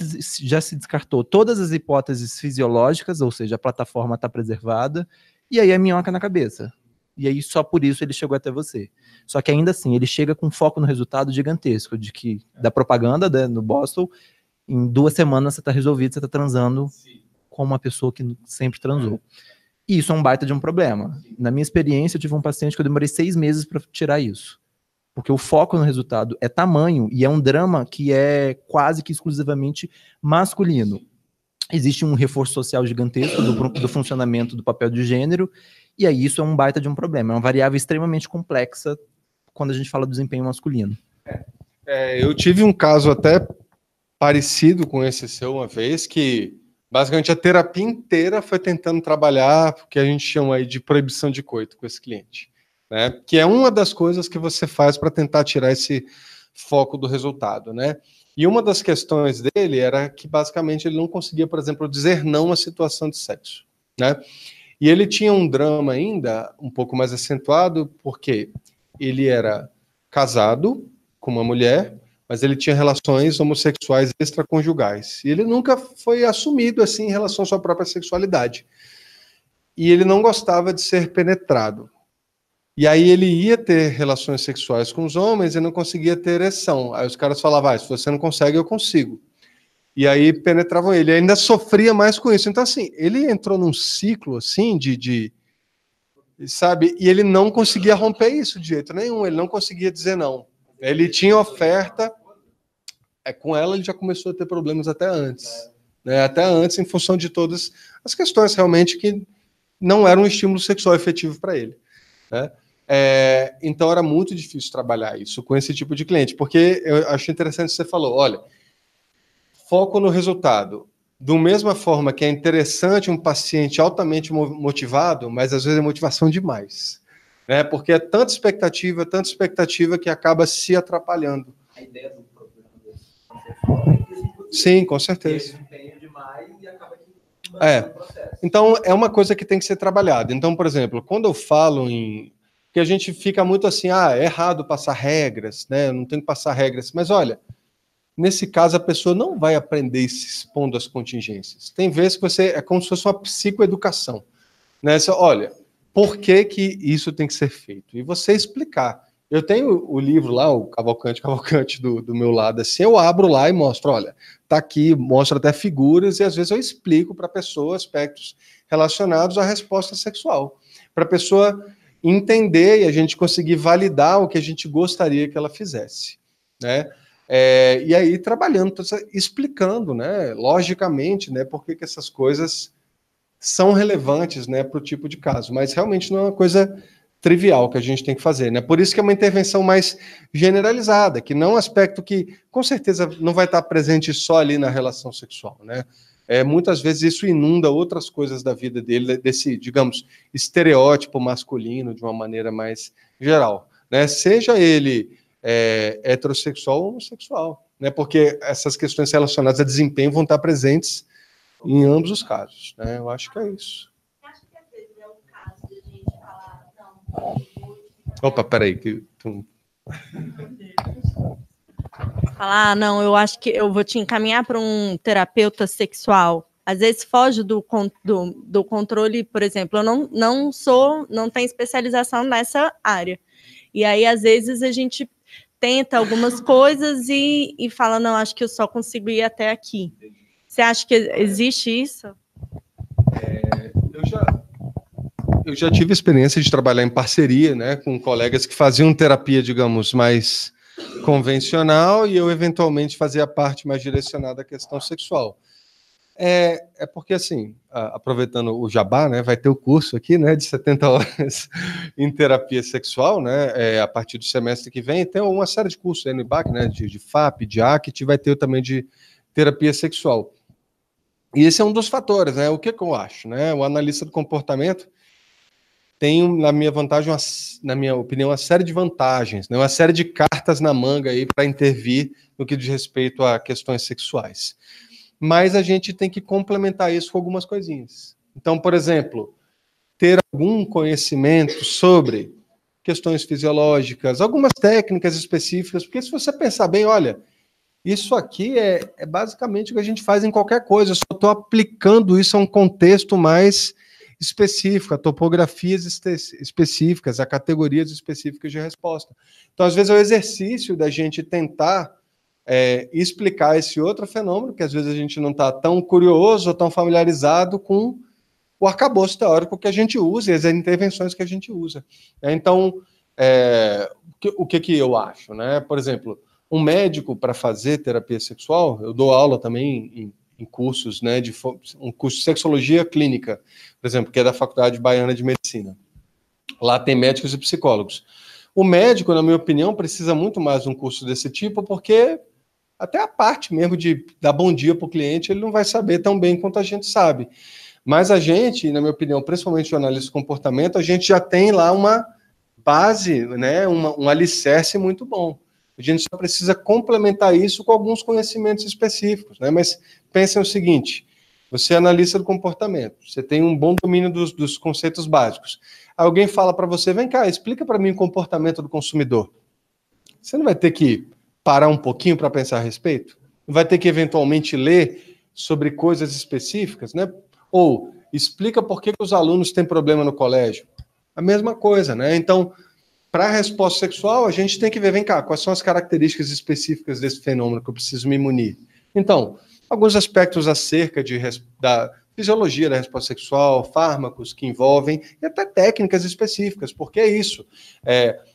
S3: se descartou todas as hipóteses fisiológicas, ou seja, a plataforma está preservada, e aí é minhoca na cabeça. E aí só por isso ele chegou até você. Só que ainda assim, ele chega com foco no resultado gigantesco, de que da propaganda no Boston, em 2 semanas você está resolvido, você está transando com uma pessoa que sempre transou. E isso é um baita de um problema. Na minha experiência, eu tive um paciente que eu demorei 6 meses para tirar isso. Porque o foco no resultado é tamanho, e é um drama que é quase que exclusivamente masculino. Existe um reforço social gigantesco do funcionamento do papel de gênero, e aí isso é um baita de um problema. É uma variável extremamente complexa quando a gente fala do desempenho masculino.
S1: Eu tive um caso até parecido com esse seu uma vez, que basicamente a terapia inteira foi tentando trabalhar o que a gente chama aí de proibição de coito com esse cliente, né? Que é uma das coisas que você faz para tentar tirar esse foco do resultado, né? E uma das questões dele era que basicamente ele não conseguia, por exemplo, dizer não à situação de sexo, né? E ele tinha um drama ainda um pouco mais acentuado, porque ele era casado com uma mulher, mas ele tinha relações homossexuais extraconjugais. E ele nunca foi assumido assim em relação à sua própria sexualidade. E ele não gostava de ser penetrado. E aí ele ia ter relações sexuais com os homens e não conseguia ter ereção. Aí os caras falavam, se você não consegue, eu consigo. E aí penetravam ele. E ainda sofria mais com isso. Então, assim, ele entrou num ciclo, assim, sabe? E ele não conseguia romper isso de jeito nenhum. Ele não conseguia dizer não. Ele tinha oferta. Com ela ele já começou a ter problemas até antes. Né? Até antes, em função de todas as questões realmente que não eram um estímulo sexual efetivo para ele. Né? Então era muito difícil trabalhar isso com esse tipo de cliente, porque eu acho interessante que você falou, olha, foco no resultado. Da mesma forma que é interessante um paciente altamente motivado, mas às vezes é motivação demais. Né? Porque é tanta expectativa que acaba se atrapalhando.
S2: A ideia do problema é que
S1: sim, com certeza.
S2: Demais e acaba que
S1: então é uma coisa que tem que ser trabalhada. Então, por exemplo, quando eu falo que a gente fica muito assim, é errado passar regras, né? Não tem que passar regras. Mas olha, nesse caso a pessoa não vai aprender se expondo às contingências. Tem vezes que é como se fosse uma psicoeducação. Né? Olha, por que que isso tem que ser feito. E você explicar. Eu tenho o livro lá, o Cavalcante do meu lado, assim, eu abro lá e mostro, olha, tá aqui, mostro até figuras, e às vezes eu explico para a pessoa aspectos relacionados à resposta sexual, para a pessoa entender e a gente conseguir validar o que a gente gostaria que ela fizesse, né? E aí trabalhando, explicando, né, logicamente, né, por que essas coisas são relevantes, né, para o tipo de caso, mas realmente não é uma coisa trivial que a gente tem que fazer, né? Por isso que é uma intervenção mais generalizada, que não é um aspecto que, com certeza, não vai estar presente só ali na relação sexual, né? Muitas vezes isso inunda outras coisas da vida dele, desse, digamos, estereótipo masculino, de uma maneira mais geral, né? Seja ele heterossexual ou homossexual, né? Porque essas questões relacionadas a desempenho vão estar presentes em ambos os casos, né? Eu acho que é isso. Opa, peraí.
S4: Falar, não, eu acho que eu vou te encaminhar para um terapeuta sexual. Às vezes foge do controle, por exemplo, eu não tenho especialização nessa área. E aí, às vezes, a gente tenta algumas coisas e fala, não, acho que eu só consigo ir até aqui. Você acha que existe isso?
S1: Eu já tive experiência de trabalhar em parceria, né, com colegas que faziam terapia, digamos, mais convencional, e eu, eventualmente, fazia a parte mais direcionada à questão sexual. Porque, assim, aproveitando o jabá, né, vai ter o curso aqui, né, de 70 horas em terapia sexual, né, a partir do semestre que vem. Tem uma série de cursos aí no IBAC, né, de FAP, de ACT, vai ter também de terapia sexual. E esse é um dos fatores, né, o que eu acho, né, o analista do comportamento tem, na minha opinião, uma série de vantagens, né? Uma série de cartas na manga aí para intervir no que diz respeito a questões sexuais. Mas a gente tem que complementar isso com algumas coisinhas. Então, por exemplo, ter algum conhecimento sobre questões fisiológicas, algumas técnicas específicas, porque se você pensar bem, olha, isso aqui é basicamente o que a gente faz em qualquer coisa, eu só estou aplicando isso a um contexto mais específico, a topografias específicas, a categorias específicas de resposta. Então, às vezes, é o exercício da gente tentar explicar esse outro fenômeno, que às vezes a gente não está tão curioso ou tão familiarizado com o arcabouço teórico que a gente usa e as intervenções que a gente usa. Então, o que eu acho, né? Por exemplo, um médico, para fazer terapia sexual, eu dou aula também em cursos, né, um curso de sexologia clínica, por exemplo, que é da Faculdade Baiana de Medicina. Lá tem médicos e psicólogos. O médico, na minha opinião, precisa muito mais de um curso desse tipo, porque até a parte mesmo de dar bom dia para o cliente, ele não vai saber tão bem quanto a gente sabe. Mas a gente, na minha opinião, principalmente o analista de comportamento, a gente já tem lá uma base, né, um alicerce muito bom. A gente só precisa complementar isso com alguns conhecimentos específicos, né? Mas pensem o seguinte, você é analista do comportamento, você tem um bom domínio dos conceitos básicos. Alguém fala para você, vem cá, explica para mim o comportamento do consumidor. Você não vai ter que parar um pouquinho para pensar a respeito? Não vai ter que, eventualmente, ler sobre coisas específicas, né? Ou explica por que os alunos têm problema no colégio. A mesma coisa, né? Então, para a resposta sexual, a gente tem que ver, vem cá, quais são as características específicas desse fenômeno que eu preciso me munir. Então, alguns aspectos acerca da fisiologia da resposta sexual, fármacos que envolvem, e até técnicas específicas, porque é isso.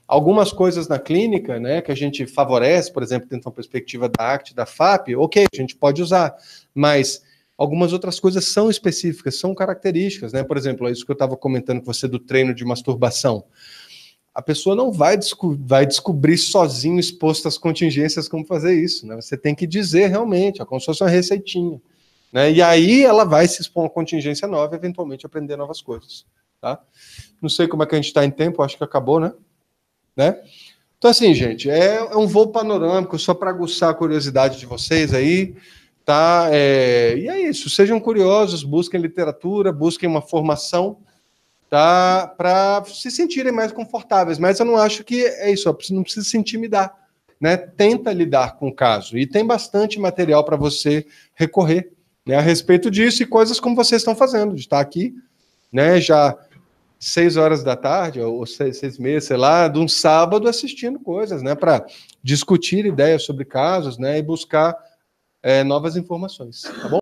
S1: Algumas coisas na clínica, né, que a gente favorece, por exemplo, dentro de uma perspectiva da ACT, da FAP, ok, a gente pode usar, mas algumas outras coisas são específicas, são características, né? Por exemplo, é isso que eu estava comentando com você do treino de masturbação. A pessoa não vai descobrir sozinho, exposto às contingências, como fazer isso, né? Você tem que dizer realmente, como se fosse uma receitinha, né? E aí ela vai se expor a uma contingência nova e, eventualmente, aprender novas coisas, tá? Não sei como é que a gente está em tempo, acho que acabou, né? Então, assim, gente, é um voo panorâmico, só para aguçar a curiosidade de vocês aí, tá? E é isso, sejam curiosos, busquem literatura, busquem uma formação, tá? Para se sentirem mais confortáveis, mas eu não acho que é isso, não precisa se intimidar, né? Tenta lidar com o caso, e tem bastante material para você recorrer, né, a respeito disso, e coisas como vocês estão fazendo, de estar aqui, né, já 6 horas da tarde, ou 6h30, sei lá, de um sábado assistindo coisas, né? Para discutir ideias sobre casos, né? E buscar novas informações, tá bom?